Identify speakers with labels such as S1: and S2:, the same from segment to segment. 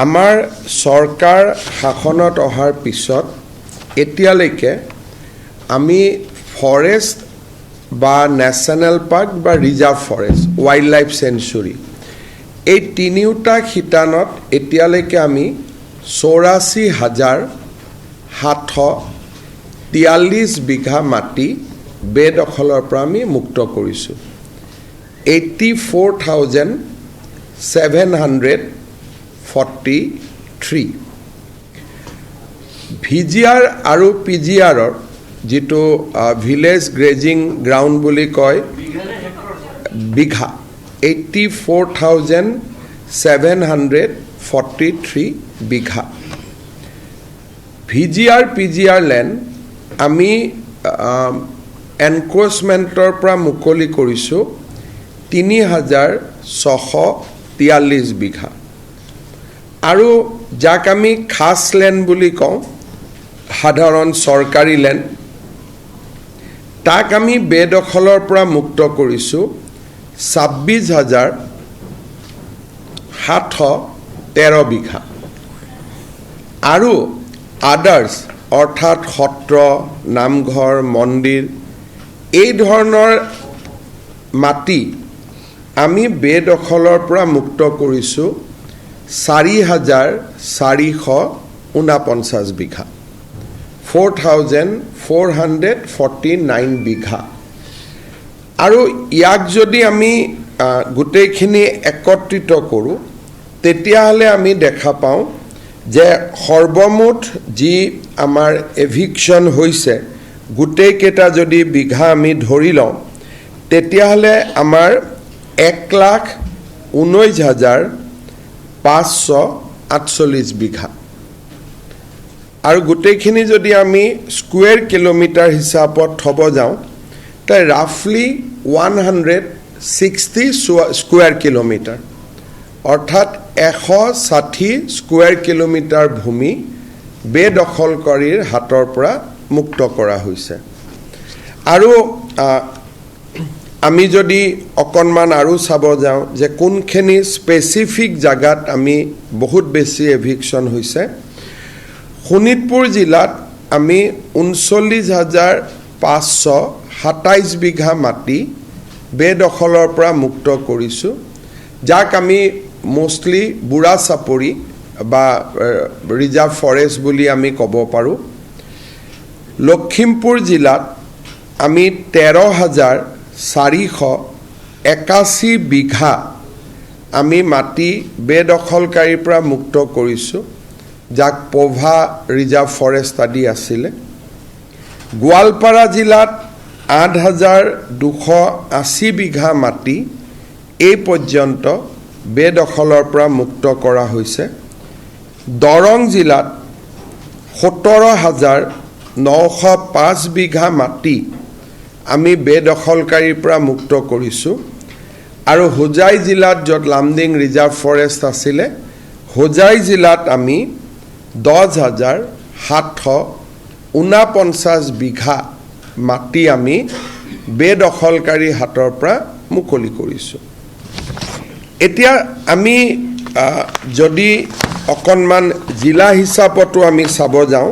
S1: আমাৰ চৰকাৰ শাসনত অহাৰ পিছত এতিয়ালৈকে আমি ফৰেষ্ট বা নেশ্যনেল পাৰ্ক বা reserve forest wild life century এই তিনিওটা শিতানত এতিয়ালৈকে আমি ৮৪,৭৪৩ বিঘা মাটি বেদখলৰ পৰা আমি মুক্ত কৰিছোঁ 84,743 ভিজিআৰ আৰু পিজিআৰৰ যেটো ভিলেজ গ্ৰেজিং গ্ৰাউণ্ড বুলি কয় বিঘা 84,743 বিঘা ভিজিআৰ পিজিআৰ লেণ্ড আমি এনক্ৰচমেণ্টৰ পৰা মুকলি কৰিছোঁ 3,643 বিঘা আৰু যাক আমি খাস লেণ্ড বুলি কওঁ সাধাৰণ চৰকাৰী লেণ্ড তাক আমি বেদখলৰ পৰা মুক্ত কৰিছোঁ 26,713 বিঘা আৰু আদাৰ্ছ অৰ্থাৎ সত্ৰ নামঘৰ মন্দিৰ এই ধৰণৰ মাটি আমি বেদখলৰ পৰা মুক্ত কৰিছোঁ 4,449 বিঘা 4,449 বিঘা আৰু ইয়াক যদি আমি গোটেইখিনি একত্ৰিত কৰোঁ তেতিয়াহ'লে আমি দেখা পাওঁ যে সৰ্বমুঠ যি আমাৰ এভিকশ্যন হৈছে গোটেইকেইটা যদি বিঘা আমি ধৰি লওঁ তেতিয়াহ'লে আমাৰ 1,19,548 বিঘা আৰু গোটেইখিনি যদি আমি স্কুৱেৰ কিলোমিটাৰ হিচাপত থ'ব যাওঁ তাই ৰাফলি 160 স্কুৱেৰ কিলোমিটাৰ অৰ্থাৎ 160 স্কুৱেৰ কিলোমিটাৰ ভূমি বেদখলকাৰীৰ হাতৰ পৰা মুক্ত কৰা হৈছে আৰু আমি যদি অকণমান আৰু চাব যাওঁ যে কোনখিনি স্পেচিফিক জাগাত আমি বহুত বেছি এভিকশ্যন হৈছে শোণিতপুৰ জিলাত আমি 39,527 বিঘা মাটি বেদখলৰ পৰা মুক্ত কৰিছোঁ যাক আমি মোষ্টলি বুঢ়া চাপৰি বা ৰিজাৰ্ভ ফৰেষ্ট বুলি আমি ক'ব পাৰোঁ লখিমপুৰ জিলাত আমি 13,481 বিঘা আমি মাটি বেদখলকাৰীৰ পৰা মুক্ত কৰিছোঁ যাক পভা ৰিজাৰ্ভ ফৰেষ্ট আদি আছিলে গোৱালপাৰা জিলাত 8,280 বিঘা মাটি এই পৰ্যন্ত বেদখলৰ পৰা মুক্ত কৰা হৈছে দৰং জিলাত 17,905 বিঘা মাটি আমি বেদখলকাৰীৰ পৰা মুক্ত কৰিছোঁ আৰু হোজাই জিলাত য'ত লামডিং ৰিজাৰ্ভ ফৰেষ্ট আছিলে হোজাই জিলাত আমি 10,749 বিঘা মাটি আমি বেদখলকাৰী হাতৰ পৰা মুকলি কৰিছোঁ এতিয়া আমি যদি অকণমান জিলা হিচাপতো আমি চাব যাওঁ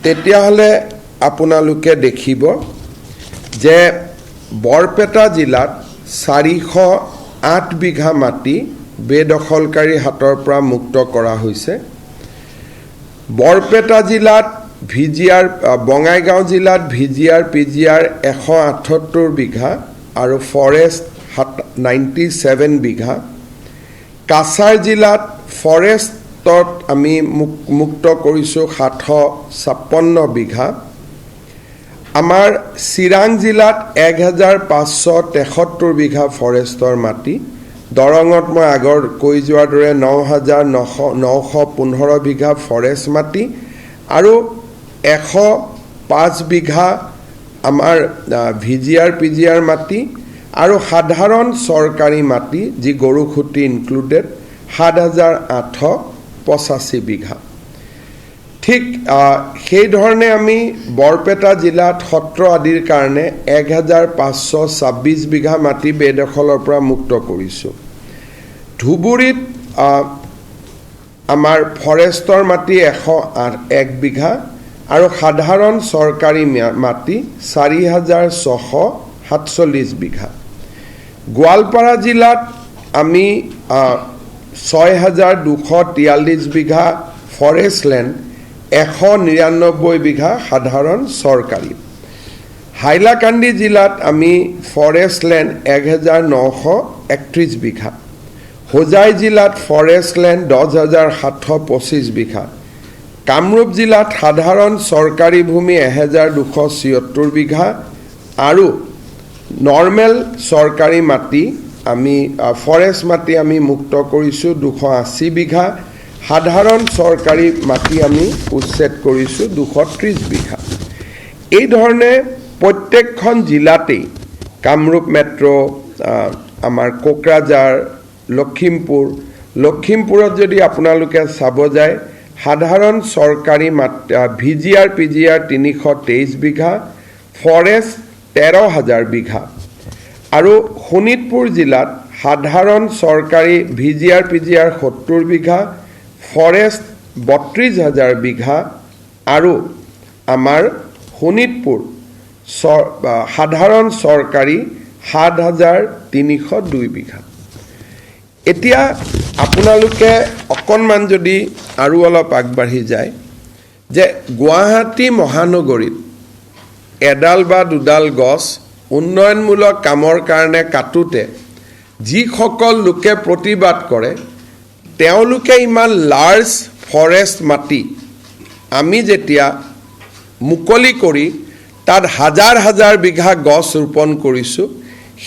S1: তেতিয়াহ'লে আপোনালোকে দেখিব যে বৰপেটা জিলাত 408 বিঘা মাটি বেদখলকাৰী হাতৰ পৰা মুক্ত কৰা হৈছে বৰপেটা জিলাত ভিজিআৰ বঙাইগাঁও জিলাত ভিজিআৰ পিজিআৰ 178 বিঘা আৰু ফৰেষ্ট 97 বিঘা কাছাৰ জিলাত ফৰেষ্টত আমি মুক্ত কৰিছোঁ 756 বিঘা আমাৰ চিৰাং জিলাত 1,573 বিঘা ফৰেষ্টৰ মাটি দৰঙত মই আগৰ কৈ যোৱাৰ দৰে 9,915 বিঘা ফৰেষ্ট মাটি আৰু 105 বিঘা আমাৰ ভিজিআৰ পিজিআৰ মাটি আৰু সাধাৰণ চৰকাৰী মাটি যি গৰুখুটি ইনক্লুডেড 7,885 বিঘা ঠিক সেই ধৰণে আমি বৰপেটা জিলাত সত্ৰ আদিৰ কাৰণে 1,526 বিঘা মাটি বেদখলৰ পৰা মুক্ত কৰিছোঁ ধুবুৰীত আমাৰ ফৰেষ্টৰ মাটি 101 বিঘা আৰু সাধাৰণ চৰকাৰী মাটি 4,647 বিঘা। গোৱালপাৰা জিলাত আমি 6,243 বিঘা ফৰেষ্ট লেণ্ড, 199 বিঘা সাধাৰণ চৰকাৰী। হাইলাকান্দি জিলাত আমি ফৰেষ্ট লেণ্ড 1,931 বিঘা। হোজাই জিলাত ফৰেষ্ট লেণ্ড 10,725 বিঘা। কামৰূপ জিলাত সাধাৰণ চৰকাৰী ভূমি 1,276 বিঘা আৰু নৰ্মেল চৰকাৰী মাটি আমি ফৰেষ্ট মাটি আমি মুক্ত কৰিছোঁ 280 বিঘা। সাধাৰণ চৰকাৰী মাটি আমি উচ্ছেদ কৰিছোঁ 230 বিঘা। এই ধৰণে প্ৰত্যেকখন জিলাতেই কামৰূপ মেট্ৰ', আমাৰ কোকৰাঝাৰ, লখিমপুৰত যদি আপোনালোকে চাব যায় সাধাৰণ চৰকাৰী মাটি VGR PGR 323 বিঘা, ফৰেষ্ট 13,000 বিঘা আৰু শোণিতপুৰ জিলাত সাধাৰণ চৰকাৰী VGR PGR 70 বিঘা, ফৰেষ্ট 32,000 বিঘা আৰু আমাৰ শোণিতপুৰ সাধাৰণ চৰকাৰী 7,302 বিঘা। এতিয়া আপোনালোকে অকণমান যদি আৰু অলপ আগবাঢ়ি যায় যে গুৱাহাটী মহানগৰীত এডাল বা দুডাল গছ উন্নয়নমূলক কামৰ কাৰণে কাটোতে যিসকল লোকে প্ৰতিবাদ কৰে তেওঁলোকে ইমান লাৰ্জ ফৰেষ্ট মাটি আমি যেতিয়া মুকলি কৰি তাত হাজাৰ হাজাৰ বিঘা গছ ৰোপণ কৰিছোঁ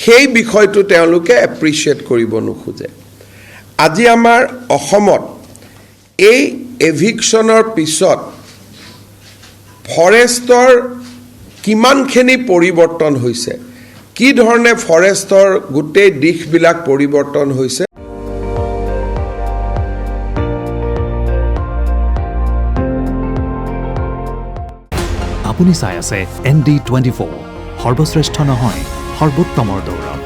S1: সেই বিষয়টো তেওঁলোকে এপ্ৰিচিয়েট কৰিব নোখোজে। আজি আমাৰ অসমত এই এভিকশ্যনৰ পিছত ফৰেষ্টৰ কিমানখিনি পৰিৱৰ্তন হৈছে, কি ধৰণে ফৰেষ্টৰ গোটেই দিশবিলাক পৰিৱৰ্তন হৈছে।
S2: আপুনি চাই আছে ND24, সৰ্বশ্ৰেষ্ঠ নহয় সৰ্বোত্তমৰ দৌৰ।